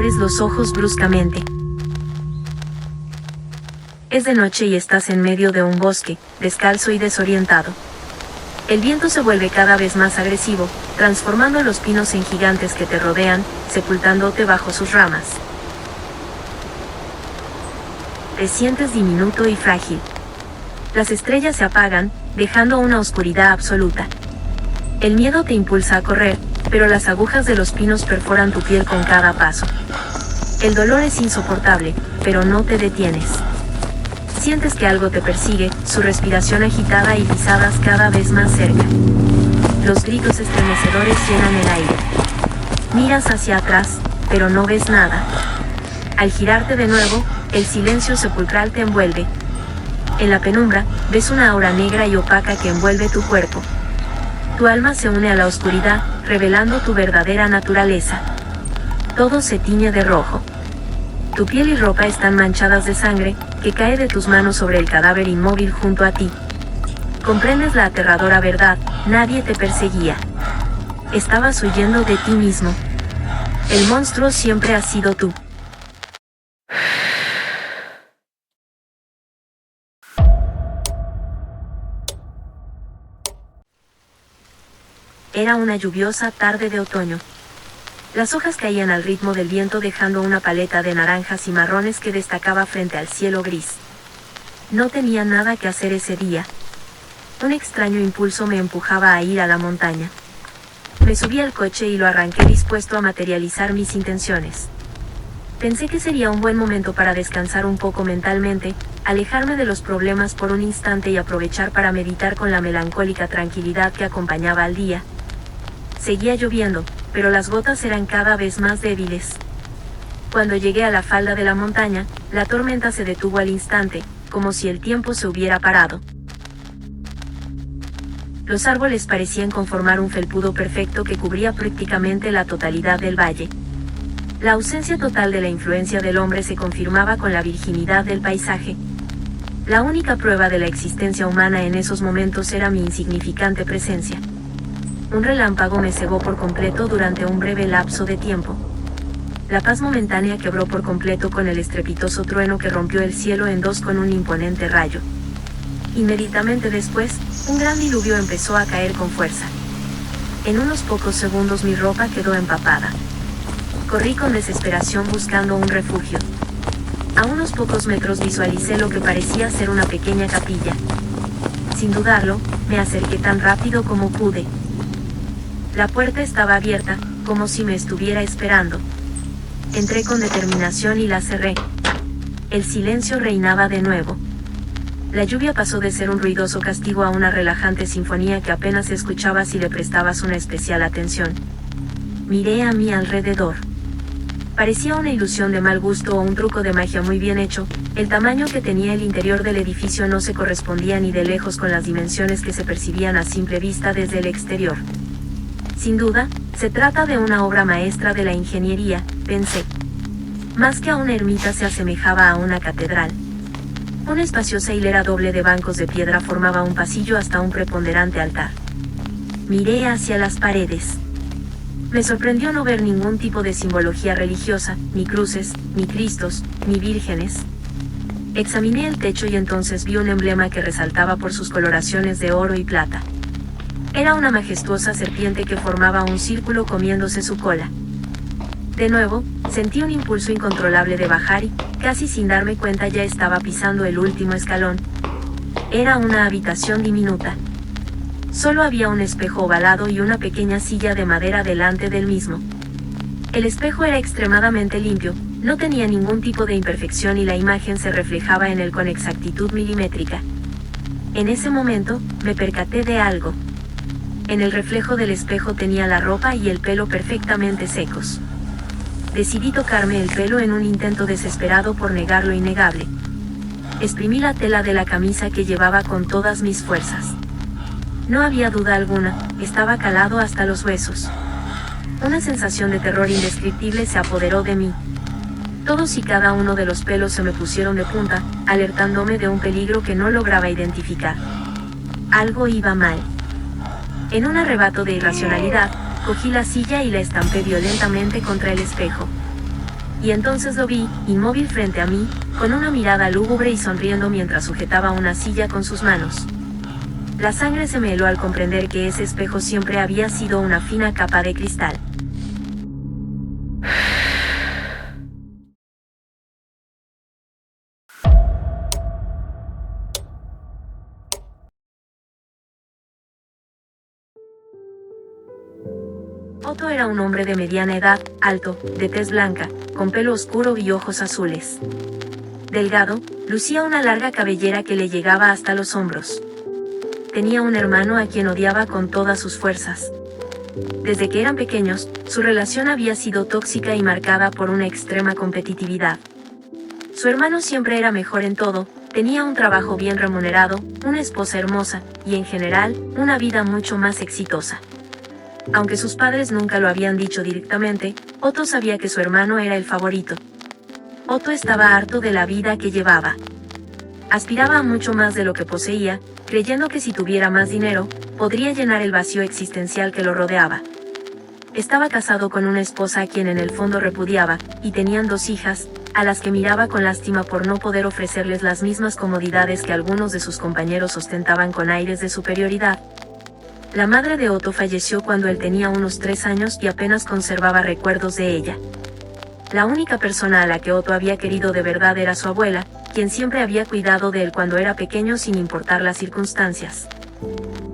Abres los ojos bruscamente. Es de noche y estás en medio de un bosque, descalzo y desorientado. El viento se vuelve cada vez más agresivo, transformando los pinos en gigantes que te rodean, sepultándote bajo sus ramas. Te sientes diminuto y frágil. Las estrellas se apagan, dejando una oscuridad absoluta. El miedo te impulsa a correr, pero las agujas de los pinos perforan tu piel con cada paso. El dolor es insoportable, pero no te detienes. Sientes que algo te persigue, su respiración agitada y pisadas cada vez más cerca. Los gritos estremecedores llenan el aire. Miras hacia atrás, pero no ves nada. Al girarte de nuevo, el silencio sepulcral te envuelve. En la penumbra, ves una aura negra y opaca que envuelve tu cuerpo. Tu alma se une a la oscuridad, revelando tu verdadera naturaleza. Todo se tiñe de rojo. Tu piel y ropa están manchadas de sangre, que cae de tus manos sobre el cadáver inmóvil junto a ti. Comprendes la aterradora verdad, nadie te perseguía. Estabas huyendo de ti mismo. El monstruo siempre has sido tú. Era una lluviosa tarde de otoño. Las hojas caían al ritmo del viento dejando una paleta de naranjas y marrones que destacaba frente al cielo gris. No tenía nada que hacer ese día. Un extraño impulso me empujaba a ir a la montaña. Me subí al coche y lo arranqué dispuesto a materializar mis intenciones. Pensé que sería un buen momento para descansar un poco mentalmente, alejarme de los problemas por un instante y aprovechar para meditar con la melancólica tranquilidad que acompañaba al día. Seguía lloviendo, pero las gotas eran cada vez más débiles. Cuando llegué a la falda de la montaña, la tormenta se detuvo al instante, como si el tiempo se hubiera parado. Los árboles parecían conformar un felpudo perfecto que cubría prácticamente la totalidad del valle. La ausencia total de la influencia del hombre se confirmaba con la virginidad del paisaje. La única prueba de la existencia humana en esos momentos era mi insignificante presencia. Un relámpago me cegó por completo durante un breve lapso de tiempo. La paz momentánea quebró por completo con el estrepitoso trueno que rompió el cielo en dos con un imponente rayo. Inmediatamente después, un gran diluvio empezó a caer con fuerza. En unos pocos segundos mi ropa quedó empapada. Corrí con desesperación buscando un refugio. A unos pocos metros visualicé lo que parecía ser una pequeña capilla. Sin dudarlo, me acerqué tan rápido como pude. La puerta estaba abierta, como si me estuviera esperando. Entré con determinación y la cerré. El silencio reinaba de nuevo. La lluvia pasó de ser un ruidoso castigo a una relajante sinfonía que apenas escuchabas si le prestabas una especial atención. Miré a mi alrededor. Parecía una ilusión de mal gusto o un truco de magia muy bien hecho. El tamaño que tenía el interior del edificio no se correspondía ni de lejos con las dimensiones que se percibían a simple vista desde el exterior. Sin duda, se trata de una obra maestra de la ingeniería, pensé. Más que a una ermita se asemejaba a una catedral. Una espaciosa hilera doble de bancos de piedra formaba un pasillo hasta un preponderante altar. Miré hacia las paredes. Me sorprendió no ver ningún tipo de simbología religiosa, ni cruces, ni cristos, ni vírgenes. Examiné el techo y entonces vi un emblema que resaltaba por sus coloraciones de oro y plata. Era una majestuosa serpiente que formaba un círculo comiéndose su cola. De nuevo, sentí un impulso incontrolable de bajar y, casi sin darme cuenta, ya estaba pisando el último escalón. Era una habitación diminuta. Solo había un espejo ovalado y una pequeña silla de madera delante del mismo. El espejo era extremadamente limpio, no tenía ningún tipo de imperfección y la imagen se reflejaba en él con exactitud milimétrica. En ese momento, me percaté de algo. En el reflejo del espejo tenía la ropa y el pelo perfectamente secos. Decidí tocarme el pelo en un intento desesperado por negar lo innegable. Exprimí la tela de la camisa que llevaba con todas mis fuerzas. No había duda alguna, estaba calado hasta los huesos. Una sensación de terror indescriptible se apoderó de mí. Todos y cada uno de los pelos se me pusieron de punta, alertándome de un peligro que no lograba identificar. Algo iba mal. En un arrebato de irracionalidad, cogí la silla y la estampé violentamente contra el espejo. Y entonces lo vi, inmóvil frente a mí, con una mirada lúgubre y sonriendo mientras sujetaba una silla con sus manos. La sangre se me heló al comprender que ese espejo siempre había sido una fina capa de cristal. Otto era un hombre de mediana edad, alto, de tez blanca, con pelo oscuro y ojos azules. Delgado, lucía una larga cabellera que le llegaba hasta los hombros. Tenía un hermano a quien odiaba con todas sus fuerzas. Desde que eran pequeños, su relación había sido tóxica y marcada por una extrema competitividad. Su hermano siempre era mejor en todo, tenía un trabajo bien remunerado, una esposa hermosa, y en general, una vida mucho más exitosa. Aunque sus padres nunca lo habían dicho directamente, Otto sabía que su hermano era el favorito. Otto estaba harto de la vida que llevaba. Aspiraba a mucho más de lo que poseía, creyendo que si tuviera más dinero, podría llenar el vacío existencial que lo rodeaba. Estaba casado con una esposa a quien en el fondo repudiaba, y tenían 2 hijas, a las que miraba con lástima por no poder ofrecerles las mismas comodidades que algunos de sus compañeros ostentaban con aires de superioridad. La madre de Otto falleció cuando él tenía unos 3 años y apenas conservaba recuerdos de ella. La única persona a la que Otto había querido de verdad era su abuela, quien siempre había cuidado de él cuando era pequeño sin importar las circunstancias.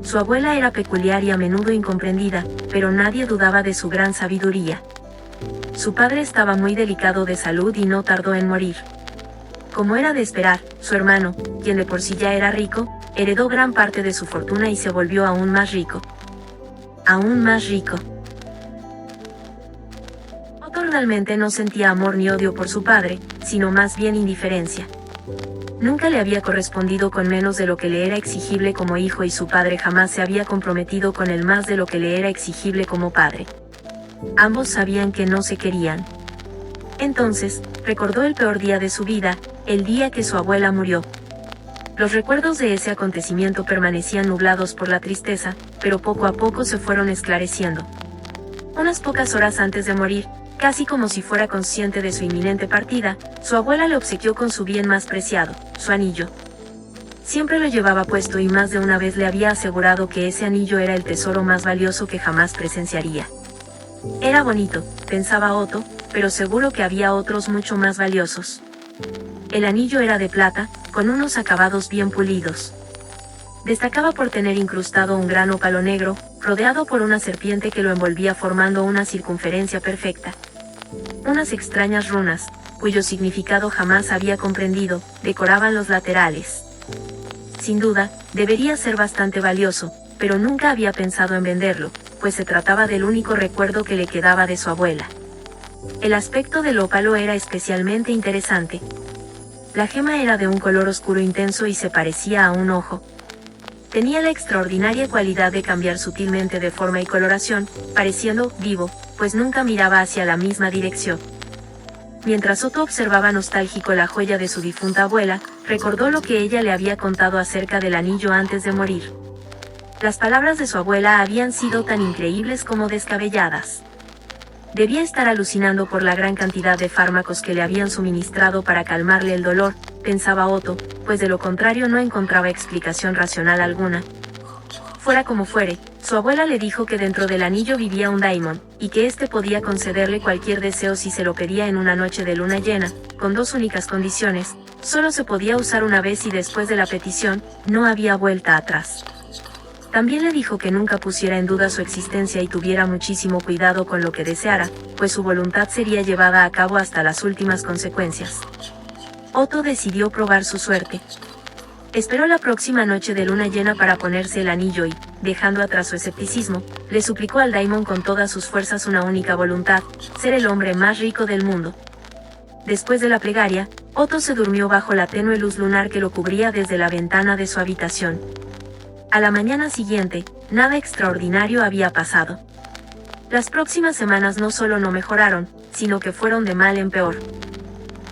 Su abuela era peculiar y a menudo incomprendida, pero nadie dudaba de su gran sabiduría. Su padre estaba muy delicado de salud y no tardó en morir. Como era de esperar, su hermano, quien de por sí ya era rico, heredó gran parte de su fortuna y se volvió aún más rico. Aún más rico. Otto realmente no sentía amor ni odio por su padre, sino más bien indiferencia. Nunca le había correspondido con menos de lo que le era exigible como hijo y su padre jamás se había comprometido con él más de lo que le era exigible como padre. Ambos sabían que no se querían. Entonces, recordó el peor día de su vida, el día que su abuela murió. Los recuerdos de ese acontecimiento permanecían nublados por la tristeza, pero poco a poco se fueron esclareciendo. Unas pocas horas antes de morir, casi como si fuera consciente de su inminente partida, su abuela le obsequió con su bien más preciado, su anillo. Siempre lo llevaba puesto y más de una vez le había asegurado que ese anillo era el tesoro más valioso que jamás presenciaría. Era bonito, pensaba Otto, pero seguro que había otros mucho más valiosos. El anillo era de plata, con unos acabados bien pulidos. Destacaba por tener incrustado un gran ópalo negro, rodeado por una serpiente que lo envolvía formando una circunferencia perfecta. Unas extrañas runas, cuyo significado jamás había comprendido, decoraban los laterales. Sin duda, debería ser bastante valioso, pero nunca había pensado en venderlo, pues se trataba del único recuerdo que le quedaba de su abuela. El aspecto del ópalo era especialmente interesante. La gema era de un color oscuro intenso y se parecía a un ojo. Tenía la extraordinaria cualidad de cambiar sutilmente de forma y coloración, pareciendo vivo, pues nunca miraba hacia la misma dirección. Mientras Otto observaba nostálgico la joya de su difunta abuela, recordó lo que ella le había contado acerca del anillo antes de morir. Las palabras de su abuela habían sido tan increíbles como descabelladas. Debía estar alucinando por la gran cantidad de fármacos que le habían suministrado para calmarle el dolor, pensaba Otto, pues de lo contrario no encontraba explicación racional alguna. Fuera como fuere, su abuela le dijo que dentro del anillo vivía un daimon, y que éste podía concederle cualquier deseo si se lo pedía en una noche de luna llena, con 2 únicas condiciones: solo se podía usar una vez y después de la petición, no había vuelta atrás. También le dijo que nunca pusiera en duda su existencia y tuviera muchísimo cuidado con lo que deseara, pues su voluntad sería llevada a cabo hasta las últimas consecuencias. Otto decidió probar su suerte. Esperó la próxima noche de luna llena para ponerse el anillo y, dejando atrás su escepticismo, le suplicó al daimon con todas sus fuerzas una única voluntad: ser el hombre más rico del mundo. Después de la plegaria, Otto se durmió bajo la tenue luz lunar que lo cubría desde la ventana de su habitación. A la mañana siguiente, nada extraordinario había pasado. Las próximas semanas no solo no mejoraron, sino que fueron de mal en peor.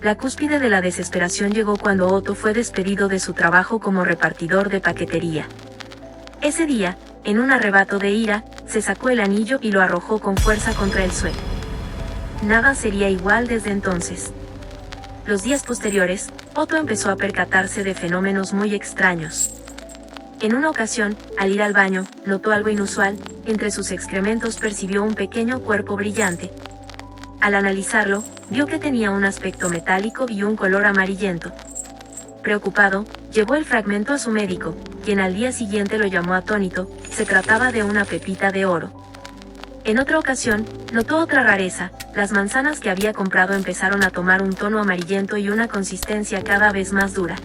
La cúspide de la desesperación llegó cuando Otto fue despedido de su trabajo como repartidor de paquetería. Ese día, en un arrebato de ira, se sacó el anillo y lo arrojó con fuerza contra el suelo. nada sería igual desde entonces. Los días posteriores, Otto empezó a percatarse de fenómenos muy extraños. En una ocasión, al ir al baño, notó algo inusual, entre sus excrementos percibió un pequeño cuerpo brillante. Al analizarlo, vio que tenía un aspecto metálico y un color amarillento. Preocupado, llevó el fragmento a su médico, quien al día siguiente lo llamó atónito. Se trataba de una pepita de oro. En otra ocasión, notó otra rareza: las manzanas que había comprado empezaron a tomar un tono amarillento y una consistencia cada vez más dura.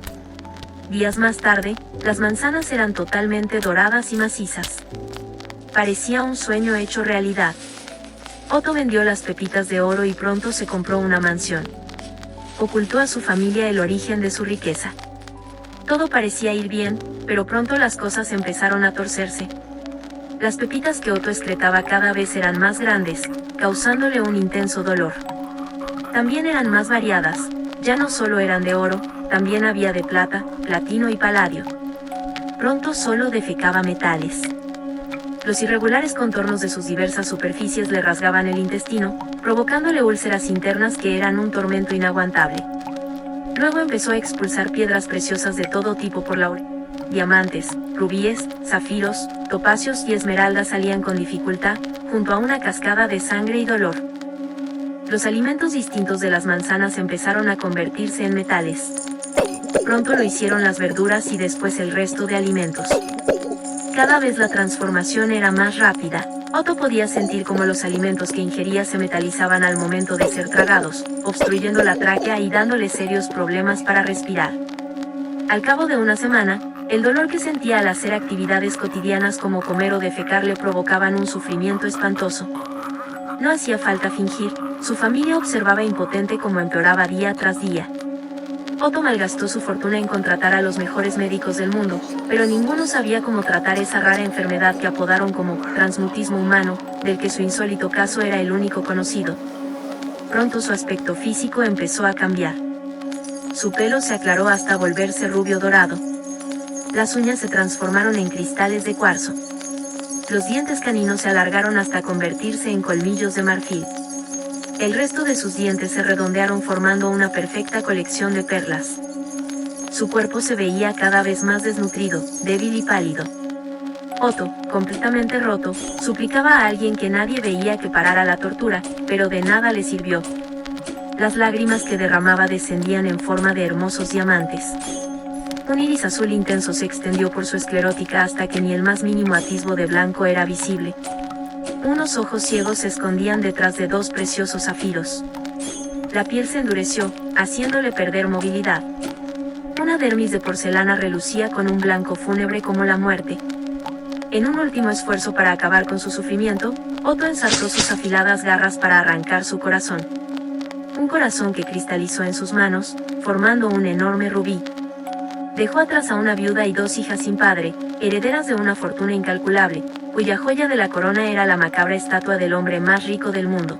Días más tarde, las manzanas eran totalmente doradas y macizas. Parecía un sueño hecho realidad. Otto vendió las pepitas de oro y pronto se compró una mansión. Ocultó a su familia el origen de su riqueza. Todo parecía ir bien, pero pronto las cosas empezaron a torcerse. Las pepitas que Otto excretaba cada vez eran más grandes, causándole un intenso dolor. También eran más variadas, ya no solo eran de oro, también había de plata, platino y paladio. Pronto solo defecaba metales. Los irregulares contornos de sus diversas superficies le rasgaban el intestino, provocándole úlceras internas que eran un tormento inaguantable. Luego empezó a expulsar piedras preciosas de todo tipo por la orilla. Diamantes, rubíes, zafiros, topacios y esmeraldas salían con dificultad, junto a una cascada de sangre y dolor. Los alimentos distintos de las manzanas empezaron a convertirse en metales. Pronto lo hicieron las verduras y después el resto de alimentos. Cada vez la transformación era más rápida. Otto podía sentir cómo los alimentos que ingería se metalizaban al momento de ser tragados, obstruyendo la tráquea y dándole serios problemas para respirar. Al cabo de una semana, el dolor que sentía al hacer actividades cotidianas como comer o defecar le provocaban un sufrimiento espantoso. No hacía falta fingir, su familia observaba impotente cómo empeoraba día tras día. Otto malgastó su fortuna en contratar a los mejores médicos del mundo, pero ninguno sabía cómo tratar esa rara enfermedad que apodaron como transmutismo humano, del que su insólito caso era el único conocido. Pronto su aspecto físico empezó a cambiar. Su pelo se aclaró hasta volverse rubio dorado. Las uñas se transformaron en cristales de cuarzo. Los dientes caninos se alargaron hasta convertirse en colmillos de marfil. El resto de sus dientes se redondearon formando una perfecta colección de perlas. Su cuerpo se veía cada vez más desnutrido, débil y pálido. Otto, completamente roto, suplicaba a alguien que nadie veía que parara la tortura, pero de nada le sirvió. Las lágrimas que derramaba descendían en forma de hermosos diamantes. Un iris azul intenso se extendió por su esclerótica hasta que ni el más mínimo atisbo de blanco era visible. Unos ojos ciegos se escondían detrás de dos preciosos zafiros. La piel se endureció, haciéndole perder movilidad. Una dermis de porcelana relucía con un blanco fúnebre como la muerte. En un último esfuerzo para acabar con su sufrimiento, Otto ensartó sus afiladas garras para arrancar su corazón. Un corazón que cristalizó en sus manos, formando un enorme rubí. Dejó atrás a una viuda y dos hijas sin padre, herederas de una fortuna incalculable, cuya joya de la corona era la macabra estatua del hombre más rico del mundo.